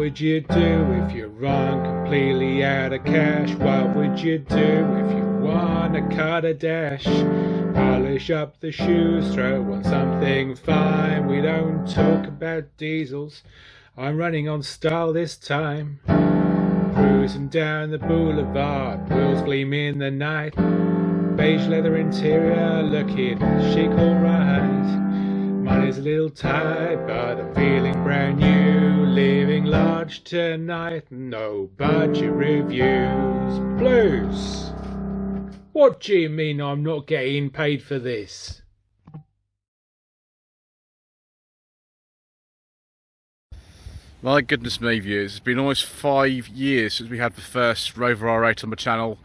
would you do if you run completely out of cash? What would you do if you wanna cut a dash? Polish up the shoes, throw on something fine. We don't talk about diesels, I'm running on style this time. Cruising down the boulevard, wheels gleam in the night. Beige leather interior, looking chic alright. Money's a little tight, but I'm feeling brand new. Living large tonight, no budget reviews. Blues! What do you mean I'm not getting paid for this? My goodness me, viewers, it's been almost 5 years since we had the first Rover R8 on the channel,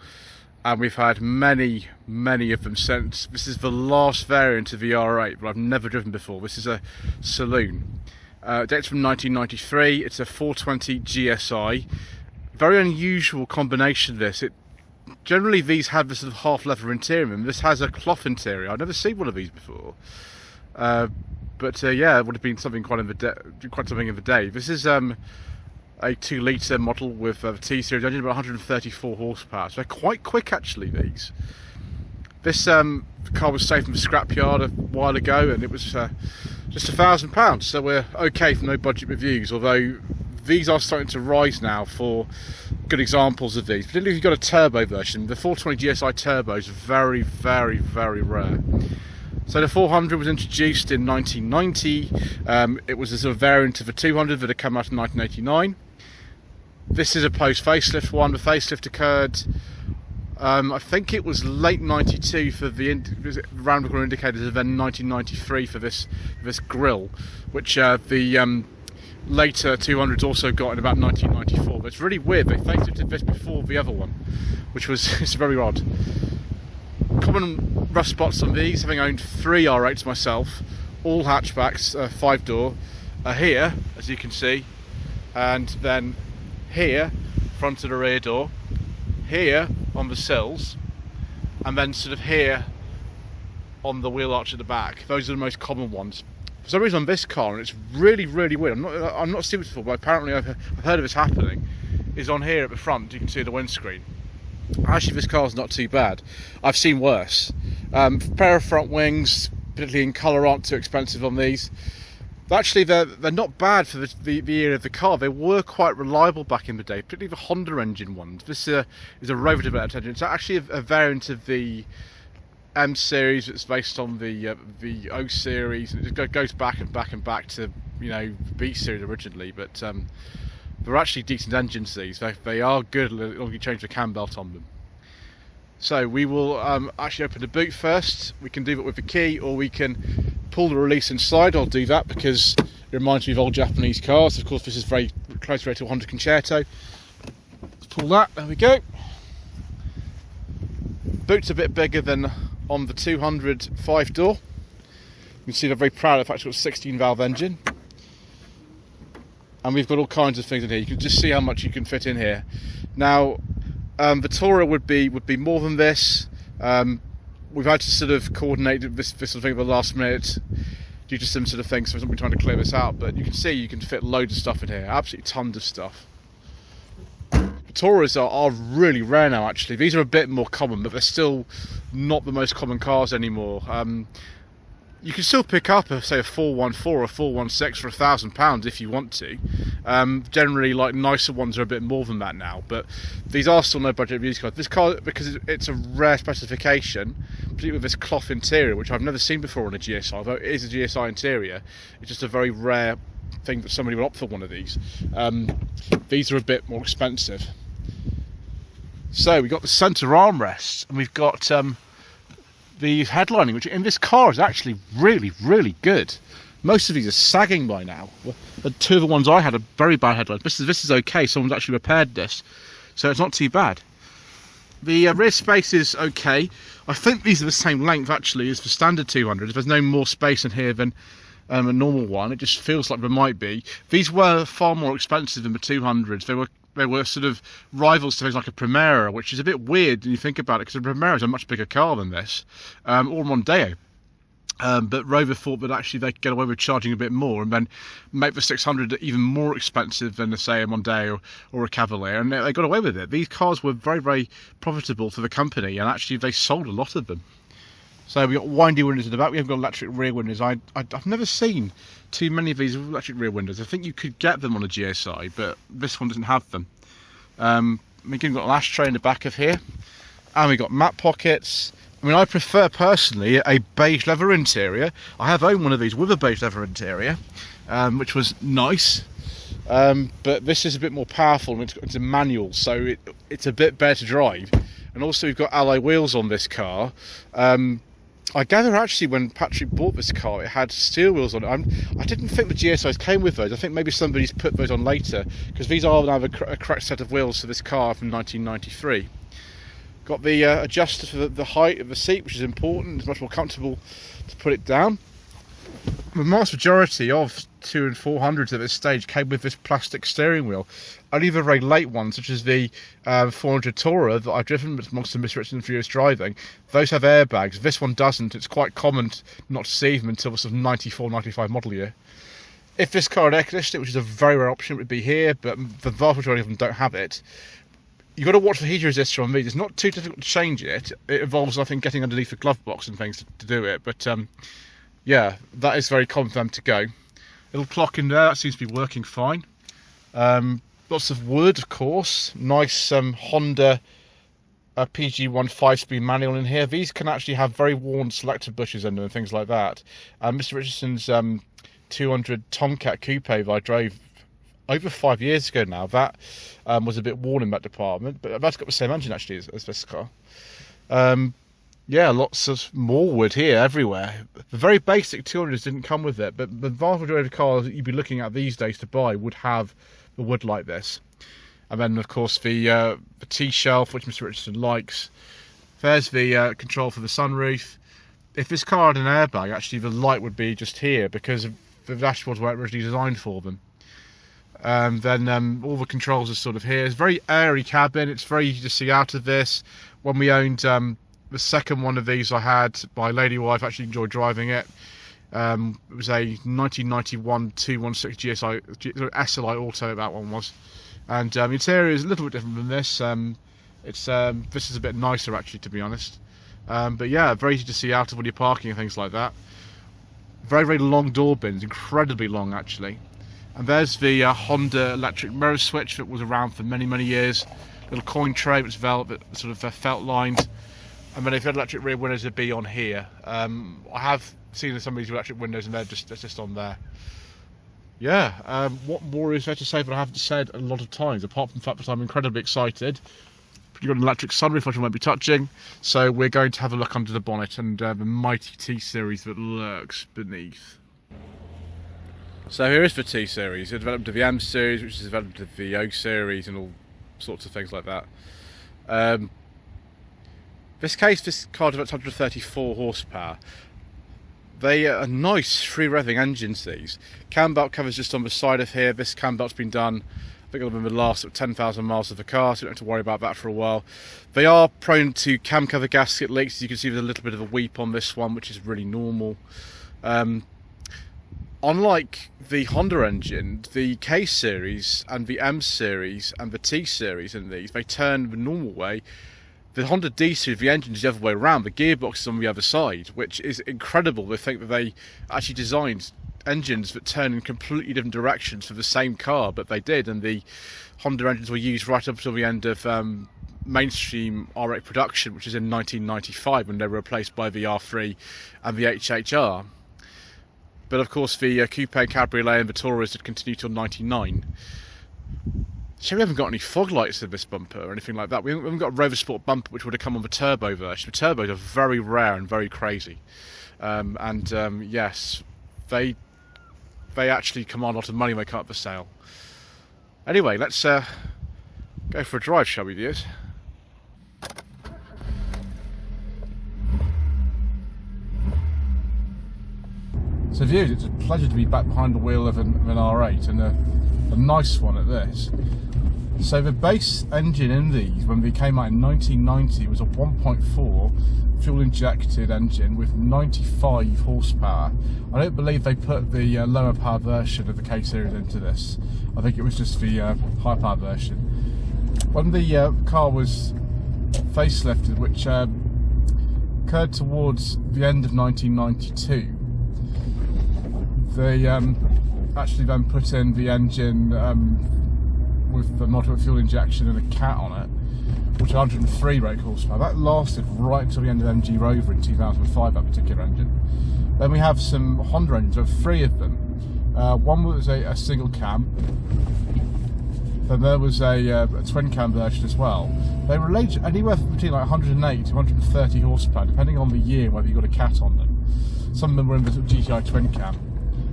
and we've had many of them since. This is the last variant of the R8, but I've never driven before. This is a Saloon. Dates from 1993. It's a 420 GSI. Very unusual combination, this. Generally these have this sort of half leather interior, and this has a cloth interior. I've never seen one of these before. But yeah, it would have been something quite something of the day. This is a 2-litre model with a T-series engine, about 134 horsepower. So they're quite quick actually, these. This car was saved from the scrapyard a while ago, and it was just £1,000. So we're okay for no budget reviews, although these are starting to rise now for good examples of these. Particularly if you've got a turbo version. The 420 GSI turbo is very rare. So the 400 was introduced in 1990. It was a sort of variant of the 200 that had come out in 1989. This is a post-facelift one. The facelift occurred, I think it was late 92 for the round corner indicators, and then 1993 for this grille, which the later 200s also got in about 1994. But it's really weird, they facelifted this before the other one, which was it's very odd. Common rough spots on these, having owned 3 R8s myself, all hatchbacks, 5-door, are here, as you can see, and then here, front of the rear door, here on the sills, and then sort of here on the wheel arch at the back. Those are the most common ones. For some reason on this car, and it's really weird, I'm not seen it before, but apparently I've heard of this happening, is on here at the front. You can see the windscreen. Actually, this car's not too bad. I've seen worse. Pair of front wings, particularly in colour, aren't too expensive on these. Actually, they're not bad for the era of the car. They were quite reliable back in the day, particularly the Honda engine ones. This is a Rover developed engine. It's actually a variant of the M series. It's based on the O series, and it goes back to, you know, B series originally. But they're actually decent engines, these. They are good as long as you change the cam belt on them. So we will actually open the boot first. We can do that with the key, or we can pull the release inside. I'll do that because it reminds me of old Japanese cars. Of course, this is very close to a Honda Concerto. Let's pull that, there we go. Boot's a bit bigger than on the 200 5-door. You can see they're very proud of the fact it's got a 16-valve engine. And we've got all kinds of things in here. You can just see how much you can fit in here. Now, the Tourer would be more than this. We've had to sort of coordinate this sort of thing at the last minute due to some sort of things, so I'm trying to clear this out. But you can see you can fit loads of stuff in here, absolutely tons of stuff. The Tourers are really rare now, actually. These are a bit more common, but they're still not the most common cars anymore. You can still pick up, say, a 414 or a 416 for £1,000 if you want to. Generally, like, nicer ones are a bit more than that now, but these are still no budget reviews cars. This car, because it's a rare specification, particularly with this cloth interior, which I've never seen before on a GSI, although it is a GSI interior, it's just a very rare thing that somebody would opt for one of these. These are a bit more expensive. So we've got the centre armrest, and we've got the headlining, which in this car is actually really good. Most of these are sagging by now. The 2 of the ones I had are very bad headlines. This is okay. Someone's actually repaired this, so it's not too bad. The rear space is okay. I think these are the same length actually as the standard 200. There's no more space in here than a normal one. It just feels like there might be. These were far more expensive than the 200s. They were sort of rivals to things like a Primera, which is a bit weird when you think about it, because a Primera is a much bigger car than this, or Mondeo. But Rover thought that actually they could get away with charging a bit more and then make the 600 even more expensive than, say, a Mondeo or a Cavalier, and they got away with it. These cars were very, very profitable for the company, and actually they sold a lot of them. So we've got windy windows at the back. We haven't got electric rear windows. I've never seen too many of these electric rear windows. I think you could get them on a GSI, but this one doesn't have them. We've got an ashtray in the back of here, and we've got mat pockets. I mean, I prefer personally a beige leather interior. I have owned one of these with a beige leather interior, which was nice. But this is a bit more powerful, and it's a manual, so it's a bit better to drive. And also we've got alloy wheels on this car. I gather actually when Patrick bought this car, it had steel wheels on it. I didn't think the GSIs came with those. I think maybe somebody's put those on later, because these are now a correct set of wheels for this car from 1993. Got the adjuster for the height of the seat, which is important. It's much more comfortable to put it down. The vast majority of 2 and 400s at this stage came with this plastic steering wheel. Only the very late ones, such as the 400 Tourer that I've driven amongst the Mr. Richardson Furious driving, those have airbags. This one doesn't. It's quite common not to see them until the sort of 94, 95 model year. If this car had air conditioning, which is a very rare option, it would be here, but the vast majority of them don't have it. You've got to watch the heat resistor on these. It's not too difficult to change it. It involves, I think, getting underneath the glove box and things to do it. But yeah, that is very common for them to go. Little clock in there, that seems to be working fine. Lots of wood, of course. Nice Honda PG1 5-speed manual in here. These can actually have very worn selector bushes in them and things like that. Mr. Richardson's 200 Tomcat Coupe that I drove over 5 years ago now, that was a bit worn in that department, but that's got the same engine actually as this car. Yeah, lots of more wood here everywhere. The very basic 200s didn't come with it, but the vast majority of cars that you'd be looking at these days to buy would have the wood like this. And then of course the T-shelf, which Mr. Richardson likes. There's the control for the sunroof. If this car had an airbag, actually the light would be just here because the dashboards weren't originally designed for them. Then all the controls are sort of here. It's a very airy cabin. It's very easy to see out of this. When we owned the second one of these I had, my lady wife actually enjoyed driving it. It was a 1991 216 GSI SLI Auto, that one was. And the interior is a little bit different than this. This is a bit nicer actually, to be honest. But yeah, very easy to see out of when you're parking and things like that. Very, very long door bins, incredibly long actually. And there's the Honda electric mirror switch that was around for many, many years. Little coin tray, which is velvet, sort of felt lined. And then if you had electric rear windows, it'd be on here. I have seen some of these electric windows, and they're just on there. Yeah, what more is there to say that I haven't said a lot of times, apart from the fact that I'm incredibly excited. You've got an electric sunroof, which I won't be touching. So we're going to have a look under the bonnet and the mighty T-Series that lurks beneath. So here is the T-Series. It developed to the M-Series, which is developed to the O-Series and all sorts of things like that. This car developed 134 horsepower. They are nice free-revving engines, these. Cam belt covers just on the side of here. This cam belt's been done, I think it'll be the last 10,000 miles of the car, so you don't have to worry about that for a while. They are prone to cam cover gasket leaks. As you can see, there's a little bit of a weep on this one, which is really normal. Unlike the Honda engine, the K-Series and the M-Series and the T-Series in these, they turn the normal way. The Honda D-Series, the engine is the other way around. The gearbox is on the other side, which is incredible. They think that they actually designed engines that turn in completely different directions for the same car, but they did, and the Honda engines were used right up until the end of mainstream R8 production, which is in 1995, when they were replaced by the R3 and the HHR. But of course the Coupe, Cabriolet and the Taurus had continued till 99. So we haven't got any fog lights in this bumper or anything like that. We haven't got a Rover Sport bumper, which would have come on the turbo version. The turbos are very rare and very crazy. Yes, they actually command a lot of money when they come up for sale. Anyway, let's go for a drive, shall we, viewers? So viewers, it's a pleasure to be back behind the wheel of an R8, and a nice one at this. So the base engine in these, when they came out in 1990, was a 1.4 fuel-injected engine with 95 horsepower. I don't believe they put the lower power version of the K-Series into this. I think it was just the high power version. When the car was facelifted, which occurred towards the end of 1992, they actually then put in the engine with the moderate fuel injection and a cat on it, which 103 brake horsepower. That lasted right until the end of MG Rover in 2005, that particular engine. Then we have some Honda engines, there were 3 of them. One was a single cam, then there was a twin cam version as well. They were anywhere between like 108 to 130 horsepower, depending on the year, whether you got a cat on them. Some of them were in the GTI twin cam.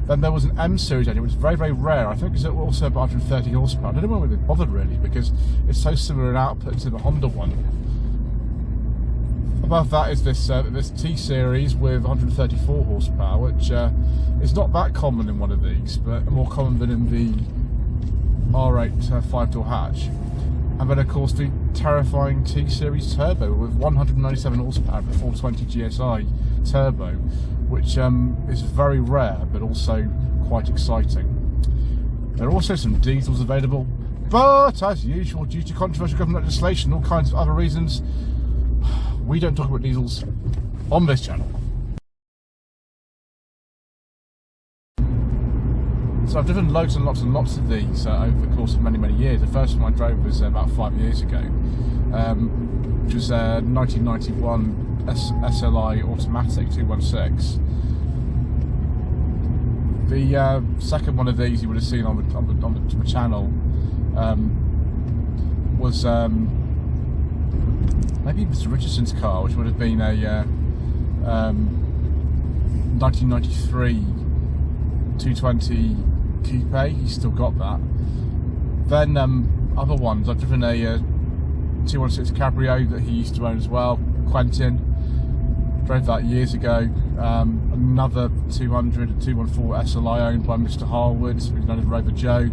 Then there was an M series engine, which was very, very rare. I think it's also about 130 horsepower. I don't know why they bothered really, because it's so similar in output to the Honda one. Above that is this T series with 134 horsepower, which is not that common in one of these, but more common than in the R8 5-door hatch. And then of course the terrifying T series turbo with 197 horsepower at 420 GSI turbo, which is very rare but also quite exciting. There are also some diesels available, but as usual, due to controversial government legislation and all kinds of other reasons, we don't talk about diesels on this channel. So I've driven loads and lots and lots of these over the course of many, many years. The first one I drove was about 5 years ago, which was a 1991 SLI automatic 216. The second one of these you would have seen on the channel was maybe Mr. Richardson's car, which would have been a 1993 220 coupe. He's still got that. Then other ones, I've driven a 216 Cabrio that he used to own as well, Quentin. Drove that years ago. Another 200, 214 SLI owned by Mr. Harwood, who's known as Rover Joe.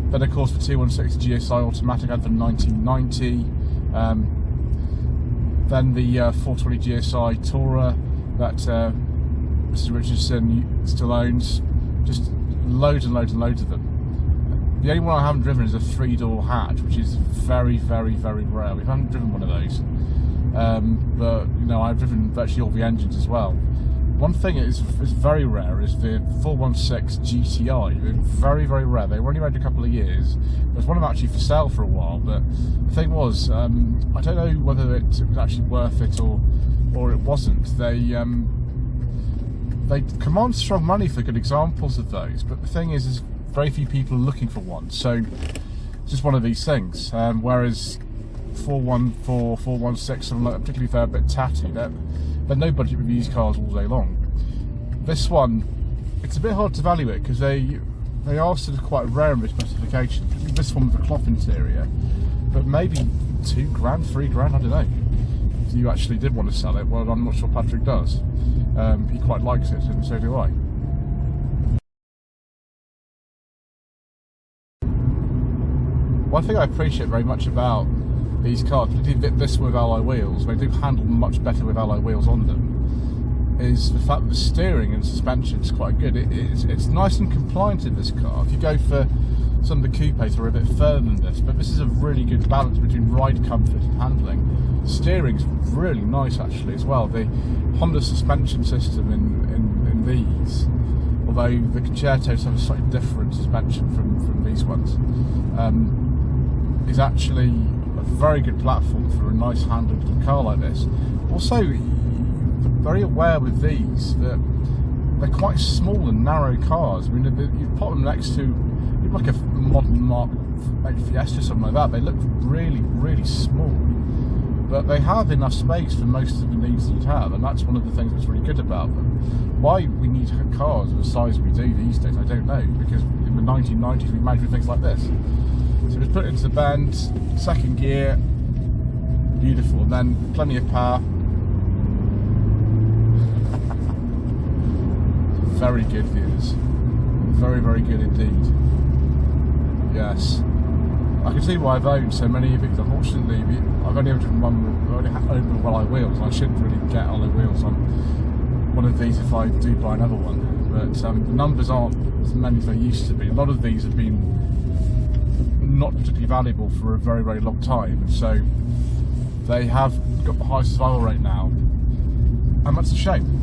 Then of course the 216 GSI automatic I had for 1990. Then the 420 GSI Tourer that Mr. Richardson still owns. Just loads and loads and loads of them. The only one I haven't driven is a 3-door hatch, which is very, very, very rare. We haven't driven one of those. But you know, I've driven virtually all the engines as well. One thing that is very rare is the 416 GTI. They're very, very rare. They were only made a couple of years. There was one of them actually for sale for a while, but the thing was, I don't know whether it was actually worth it or it wasn't. They command strong money for good examples of those, but the thing is very few people are looking for one, so it's just one of these things. Whereas 414, 416, something like that, particularly if they're a bit tatty, they're no budget with used cars all day long. This one, it's a bit hard to value it because they are sort of quite rare in their specifications. This one with a cloth interior, but maybe £2 grand, £3 grand, I don't know. If you actually did want to sell it, well, I'm not sure Patrick does. He quite likes it, and so do I. One thing I appreciate very much about these cars, particularly this with alloy wheels, they do handle much better with alloy wheels on them, is the fact that the steering and suspension is quite good. It's nice and compliant in this car. If you go for some of the coupes, are a bit further than this, but this is a really good balance between ride comfort and handling. The steering's really nice actually as well. The Honda suspension system in these, although the Concertos have a slightly different suspension from these ones, is actually a very good platform for a nice handling little car like this. Also, very aware with these that they're quite small and narrow cars. I mean, you put them next to like a modern Mark 8 Fiesta or something like that, they look really, really small. But they have enough space for most of the needs that you'd have, and that's one of the things that's really good about them. Why we need cars of the size we do these days, I don't know, because in the 1990s we managed with things like this. So we put it into the bend, second gear, beautiful, and then plenty of power. Very good, viewers. Very, very good indeed. Yes. I can see why I've owned so many of these. Unfortunately, I've only owned one. I've only owned with alloy wheels. I shouldn't really get alloy wheels on one of these if I do buy another one. But the numbers aren't as many as they used to be. A lot of these have been not particularly valuable for a very, very long time. So they have got the high survival rate now, and that's a shame.